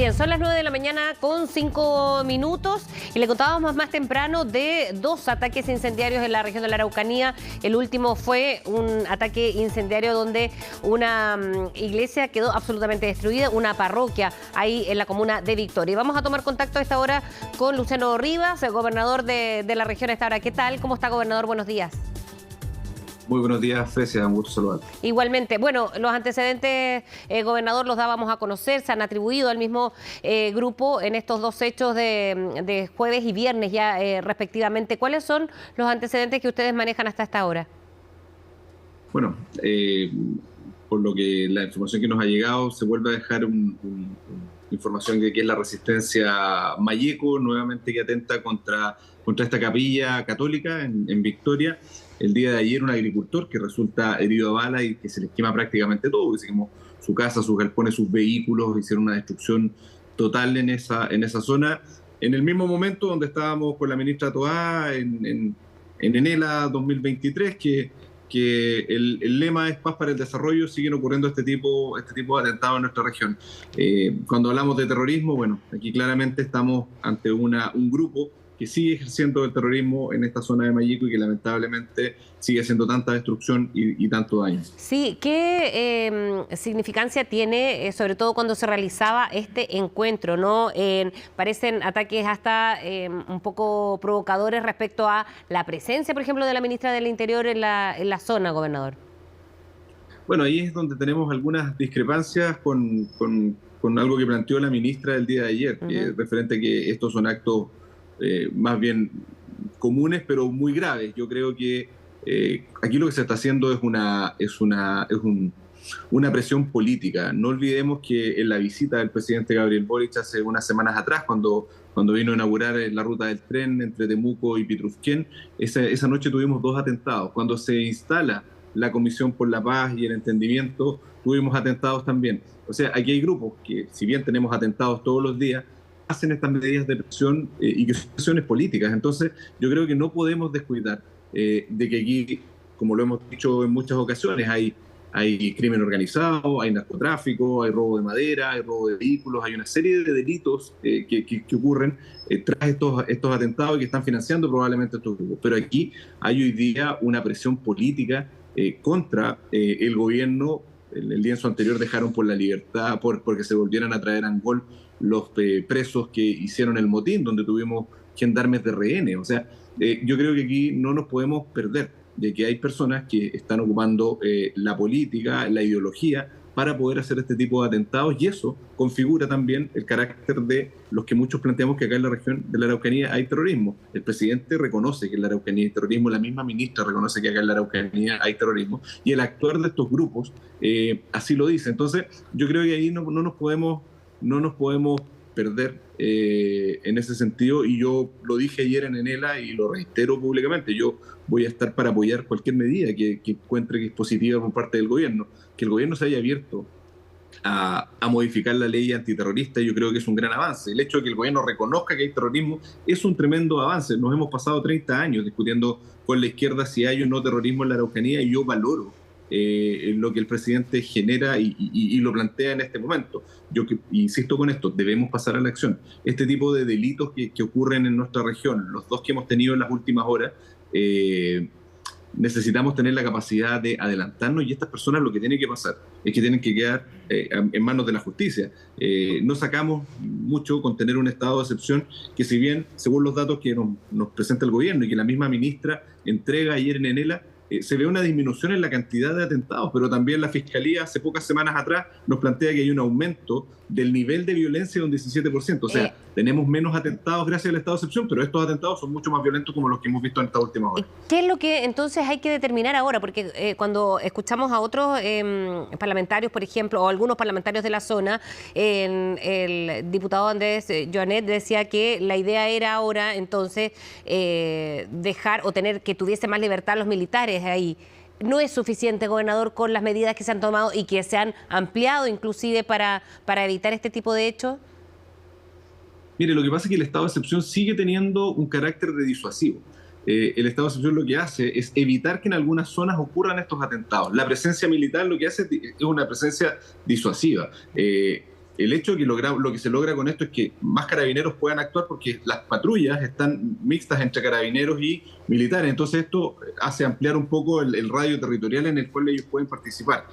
Bien, son las 9 de la mañana con 5 minutos y le contábamos más temprano de 2 ataques incendiarios en la región de la Araucanía. El último fue un ataque incendiario donde una iglesia quedó absolutamente destruida, una parroquia ahí en la comuna de Victoria. Y vamos a tomar contacto a esta hora con Luciano Rivas, el gobernador de la región a esta hora. ¿Qué tal? ¿Cómo está, gobernador? Buenos días. Muy buenos días, Fresia, un gusto saludarte. Igualmente. Bueno, los antecedentes, gobernador, los dábamos a conocer, se han atribuido al mismo grupo en estos 2 hechos de jueves y viernes ya respectivamente. ¿Cuáles son los antecedentes que ustedes manejan hasta esta hora? Bueno, por lo que la información que nos ha llegado, se vuelve a dejar información de que es la resistencia Mayeco, nuevamente que atenta contra esta capilla católica en Victoria. El día de ayer un agricultor que resulta herido a bala y que se le quema prácticamente todo, que se quemó su casa, sus galpones, sus vehículos, hicieron una destrucción total en esa zona. En el mismo momento donde estábamos con la ministra Toá en Enela 2023, que el lema es paz para el desarrollo, siguen ocurriendo este tipo de atentados en nuestra región. Cuando hablamos de terrorismo, bueno, aquí claramente estamos ante un grupo que sigue ejerciendo el terrorismo en esta zona de Mayeco y que lamentablemente sigue haciendo tanta destrucción y tanto daño. Sí, ¿qué significancia tiene, sobre todo cuando se realizaba este encuentro, ¿no? Parecen ataques hasta un poco provocadores respecto a la presencia, por ejemplo, de la ministra del Interior en la zona, gobernador. Bueno, ahí es donde tenemos algunas discrepancias con algo que planteó la ministra el día de ayer, referente a que estos son actos más bien comunes, pero muy graves. Yo creo que aquí lo que se está haciendo es una presión política. No olvidemos que en la visita del presidente Gabriel Boric hace unas semanas atrás, cuando vino a inaugurar la ruta del tren entre Temuco y Pitrufquén, esa noche tuvimos 2 atentados. Cuando se instala la Comisión por la Paz y el Entendimiento, tuvimos atentados también. O sea, aquí hay grupos que, si bien tenemos atentados todos los días, hacen estas medidas de presión y que son presiones políticas. Entonces, yo creo que no podemos descuidar de que aquí, como lo hemos dicho en muchas ocasiones, hay crimen organizado, hay narcotráfico, hay robo de madera, hay robo de vehículos, hay una serie de delitos que ocurren tras estos atentados y que están financiando probablemente estos grupos. Pero aquí hay hoy día una presión política contra el gobierno. El lienzo anterior dejaron por la libertad, porque se volvieran a traer a Angol los presos que hicieron el motín, donde tuvimos gendarmes de rehenes. O sea, yo creo que aquí no nos podemos perder de que hay personas que están ocupando la política, la ideología, para poder hacer este tipo de atentados, y eso configura también el carácter de los que muchos planteamos que acá en la región de la Araucanía hay terrorismo. El presidente reconoce que en la Araucanía hay terrorismo, la misma ministra reconoce que acá en la Araucanía hay terrorismo, y el actuar de estos grupos así lo dice. Entonces, yo creo que ahí no nos podemos perder en ese sentido, y yo lo dije ayer en Enela y lo reitero públicamente. Yo voy a estar para apoyar cualquier medida que encuentre que es positiva por parte del gobierno. Que el gobierno se haya abierto a modificar la ley antiterrorista, yo creo que es un gran avance. El hecho de que el gobierno reconozca que hay terrorismo es un tremendo avance. Nos hemos pasado 30 años discutiendo con la izquierda si hay o no terrorismo en la Araucanía, y yo valoro lo que el presidente genera y lo plantea en este momento. Yo insisto con esto, debemos pasar a la acción. Este tipo de delitos que ocurren en nuestra región, los 2 que hemos tenido en las últimas horas, necesitamos tener la capacidad de adelantarnos, y estas personas lo que tienen que pasar es que tienen que quedar en manos de la justicia. No sacamos mucho con tener un estado de excepción que, si bien, según los datos que nos presenta el gobierno y que la misma ministra entrega ayer en Enela, se ve una disminución en la cantidad de atentados, pero también la Fiscalía hace pocas semanas atrás nos plantea que hay un aumento del nivel de violencia de un 17%. O sea, tenemos menos atentados gracias al estado de excepción, pero estos atentados son mucho más violentos como los que hemos visto en esta última hora. ¿Qué es lo que entonces hay que determinar ahora? Porque cuando escuchamos a otros parlamentarios, por ejemplo, o algunos parlamentarios de la zona, el diputado Andrés Joanet decía que la idea era ahora entonces dejar o tener que tuviese más libertad los militares ahí. ¿No es suficiente, gobernador, con las medidas que se han tomado y que se han ampliado inclusive para evitar este tipo de hechos? Mire, lo que pasa es que el estado de excepción sigue teniendo un carácter de disuasivo. El estado de excepción lo que hace es evitar que en algunas zonas ocurran estos atentados. La presencia militar lo que hace es una presencia disuasiva. el hecho de que lo que se logra con esto es que más carabineros puedan actuar porque las patrullas están mixtas entre carabineros y militares. Entonces esto hace ampliar un poco el radio territorial en el cual ellos pueden participar.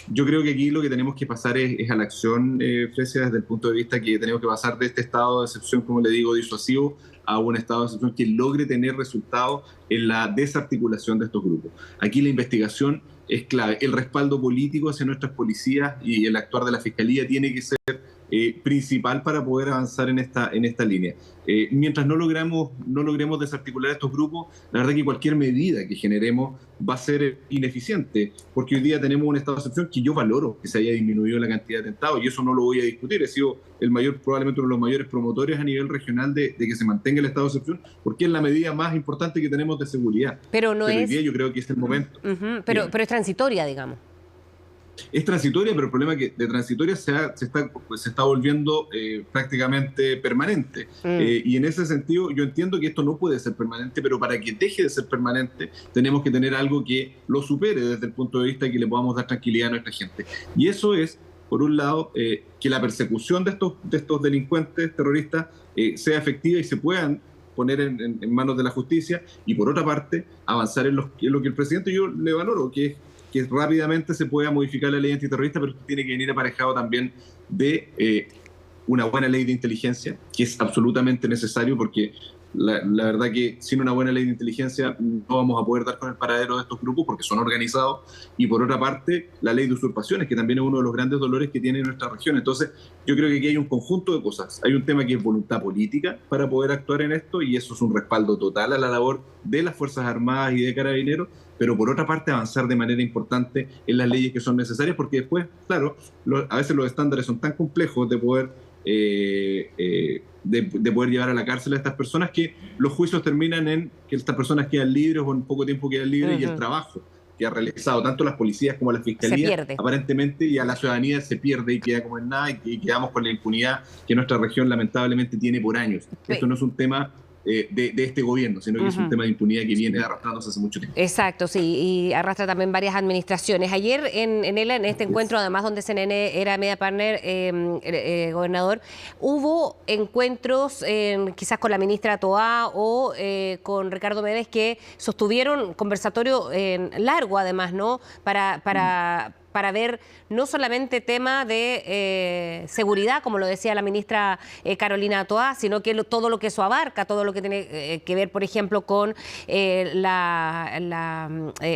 Yo creo que aquí lo que tenemos que pasar es a la acción, Fresia, desde el punto de vista que tenemos que pasar de este estado de excepción, como le digo, disuasivo, a un estado de excepción que logre tener resultados en la desarticulación de estos grupos. Aquí la investigación es clave. El respaldo político hacia nuestras policías y el actuar de la Fiscalía tiene que ser principal para poder avanzar en esta línea. Mientras no logremos desarticular estos grupos, la verdad que cualquier medida que generemos va a ser ineficiente, porque hoy día tenemos un estado de excepción que yo valoro que se haya disminuido la cantidad de atentados, y eso no lo voy a discutir. He sido probablemente uno de los mayores promotores a nivel regional de que se mantenga el estado de excepción, porque es la medida más importante que tenemos de seguridad. Pero hoy día yo creo que es el momento. Pero es transitoria, digamos. Es transitoria, pero el problema es que de transitoria se está volviendo prácticamente permanente. Y en ese sentido yo entiendo que esto no puede ser permanente, pero para que deje de ser permanente tenemos que tener algo que lo supere desde el punto de vista de que le podamos dar tranquilidad a nuestra gente. Y eso es, por un lado, que la persecución de estos delincuentes terroristas sea efectiva y se puedan poner en manos de la justicia, y por otra parte avanzar en lo que el presidente, yo le valoro, que rápidamente se pueda modificar la ley antiterrorista, pero esto tiene que venir aparejado también de una buena ley de inteligencia, que es absolutamente necesario, porque la verdad que sin una buena ley de inteligencia no vamos a poder dar con el paradero de estos grupos porque son organizados. Y por otra parte, la ley de usurpaciones, que también es uno de los grandes dolores que tiene nuestra región. Entonces, yo creo que aquí hay un conjunto de cosas. Hay un tema que es voluntad política para poder actuar en esto, y eso es un respaldo total a la labor de las Fuerzas Armadas y de Carabineros, pero por otra parte avanzar de manera importante en las leyes que son necesarias, porque después, claro, a veces los estándares son tan complejos de poder llevar a la cárcel a estas personas, que los juicios terminan en que estas personas quedan libres o en poco tiempo quedan libres, y el trabajo que ha realizado tanto las policías como la Fiscalía aparentemente, y a la ciudadanía se pierde y queda como en nada, y quedamos con la impunidad que nuestra región lamentablemente tiene por años. Esto no es un tema de este gobierno, sino que es un tema de impunidad que viene arrastrándose hace mucho tiempo. Exacto, sí, y arrastra también varias administraciones. Ayer en este encuentro, además donde CNN era media partner, gobernador, hubo encuentros quizás con la ministra Toá o con Ricardo Méndez, que sostuvieron conversatorio largo, además, ¿no? Para ver no solamente tema de seguridad, como lo decía la ministra Carolina Toá, sino que todo lo que eso abarca, todo lo que tiene que ver, por ejemplo, con la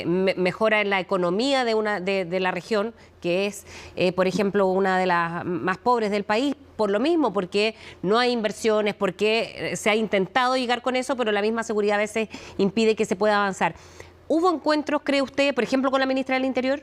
mejora en la economía de la región, que es, por ejemplo, una de las más pobres del país, por lo mismo, porque no hay inversiones, porque se ha intentado llegar con eso, pero la misma seguridad a veces impide que se pueda avanzar. ¿Hubo encuentros, cree usted, por ejemplo, con la ministra del Interior?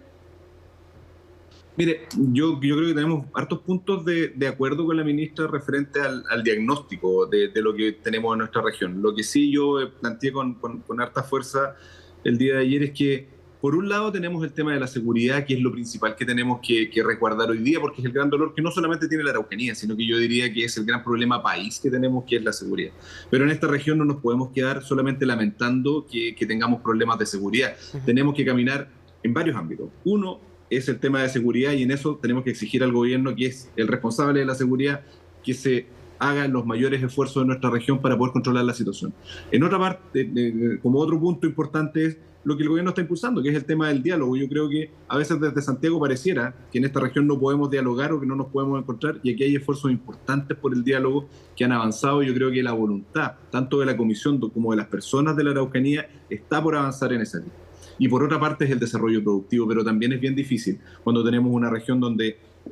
Mire, yo creo que tenemos hartos puntos de acuerdo con la ministra referente al diagnóstico de lo que tenemos en nuestra región. Lo que sí yo planteé con harta fuerza el día de ayer es que, por un lado, tenemos el tema de la seguridad, que es lo principal que tenemos que resguardar hoy día, porque es el gran dolor que no solamente tiene la Araucanía, sino que yo diría que es el gran problema país que tenemos, que es la seguridad. Pero en esta región no nos podemos quedar solamente lamentando que tengamos problemas de seguridad. Tenemos que caminar en varios ámbitos. Uno es el tema de seguridad, y en eso tenemos que exigir al gobierno, que es el responsable de la seguridad, que se hagan los mayores esfuerzos en nuestra región para poder controlar la situación. En otra parte, como otro punto importante, es lo que el gobierno está impulsando, que es el tema del diálogo. Yo creo que a veces desde Santiago pareciera que en esta región no podemos dialogar o que no nos podemos encontrar, y aquí hay esfuerzos importantes por el diálogo que han avanzado. Yo creo que la voluntad, tanto de la Comisión como de las personas de la Araucanía, está por avanzar en esa línea. Y por otra parte es el desarrollo productivo, pero también es bien difícil cuando tenemos una región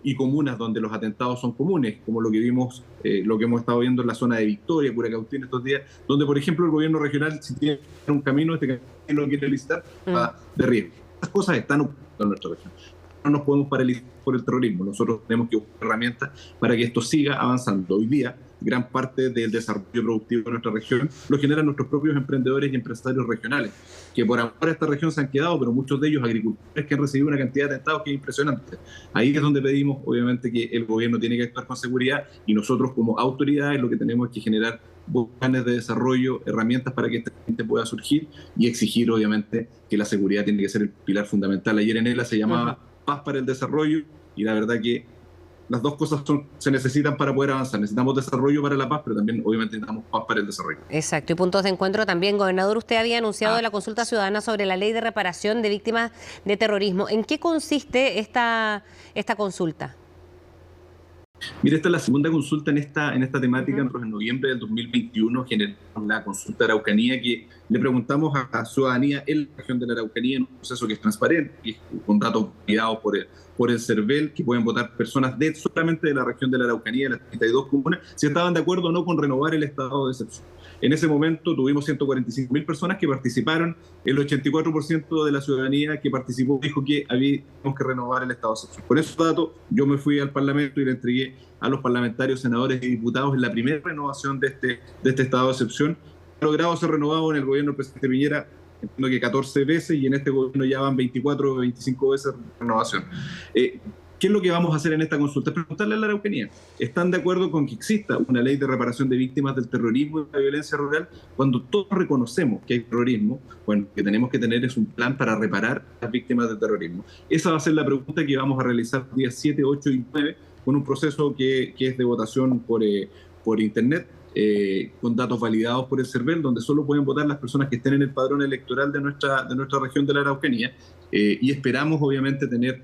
y comunas donde los atentados son comunes, como lo que vimos, lo que hemos estado viendo en la zona de Victoria, Curacautín estos días, donde, por ejemplo, el gobierno regional, si tiene un camino, este camino lo quiere licitar, va de riesgo. Estas cosas están ocurriendo en nuestra región. No nos podemos paralizar por el terrorismo. Nosotros tenemos que buscar herramientas para que esto siga avanzando. Hoy día, gran parte del desarrollo productivo de nuestra región lo generan nuestros propios emprendedores y empresarios regionales, que por amor a esta región se han quedado, pero muchos de ellos agricultores que han recibido una cantidad de atentados que es impresionante. Ahí es donde pedimos, obviamente, que el gobierno tiene que actuar con seguridad, y nosotros como autoridades lo que tenemos es que generar planes de desarrollo, herramientas para que esta gente pueda surgir, y exigir, obviamente, que la seguridad tiene que ser el pilar fundamental. Ayer en ELA se llamaba Paz para el Desarrollo, y la verdad que las dos cosas se necesitan para poder avanzar. Necesitamos desarrollo para la paz, pero también obviamente necesitamos paz para el desarrollo. Exacto, y puntos de encuentro también. Gobernador, usted había anunciado la consulta ciudadana sobre la ley de reparación de víctimas de terrorismo. ¿En qué consiste esta consulta? Mira, esta es la segunda consulta en esta temática. Nosotros en noviembre del 2021 generamos la consulta de Araucanía, que le preguntamos a la ciudadanía en la región de la Araucanía, en un proceso que es transparente, que es con datos validados por el CERVEL, que pueden votar personas solamente de la región de la Araucanía, de las 32 comunas, si estaban de acuerdo o no con renovar el estado de excepción. En ese momento tuvimos 145.000 personas que participaron, el 84% de la ciudadanía que participó dijo que habíamos que renovar el estado de excepción. Por esos datos yo me fui al Parlamento y le entregué a los parlamentarios, senadores y diputados en la primera renovación de este estado de excepción. Ha logrado ser renovado en el gobierno del presidente Piñera, entiendo que 14 veces, y en este gobierno ya van 24 o 25 veces renovación. ¿Qué es lo que vamos a hacer en esta consulta? Preguntarle a la Araucanía. ¿Están de acuerdo con que exista una ley de reparación de víctimas del terrorismo y la violencia rural? Cuando todos reconocemos que hay terrorismo, bueno, que tenemos que tener es un plan para reparar a las víctimas del terrorismo. Esa va a ser la pregunta que vamos a realizar los días 7, 8 y 9 con un proceso que es de votación por internet, con datos validados por el CERVEL, donde solo pueden votar las personas que estén en el padrón electoral de nuestra región de la Araucanía, y esperamos obviamente tener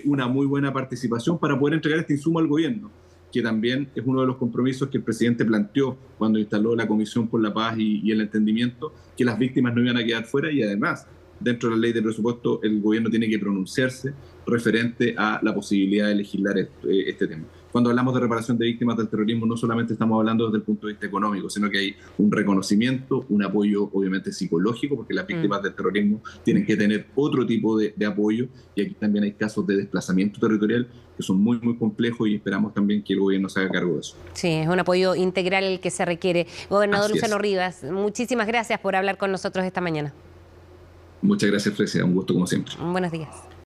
una muy buena participación para poder entregar este insumo al gobierno, que también es uno de los compromisos que el presidente planteó cuando instaló la Comisión por la Paz y el Entendimiento, que las víctimas no iban a quedar fuera, y además, dentro de la ley de presupuesto, el gobierno tiene que pronunciarse referente a la posibilidad de legislar este tema. Cuando hablamos de reparación de víctimas del terrorismo, no solamente estamos hablando desde el punto de vista económico, sino que hay un reconocimiento, un apoyo obviamente psicológico, porque las víctimas del terrorismo tienen que tener otro tipo de apoyo, y aquí también hay casos de desplazamiento territorial que son muy, muy complejos, y esperamos también que el gobierno se haga cargo de eso. Sí, es un apoyo integral el que se requiere. Gobernador Luciano Rivas, muchísimas gracias por hablar con nosotros esta mañana. Muchas gracias, Frecia. Un gusto como siempre. Buenos días.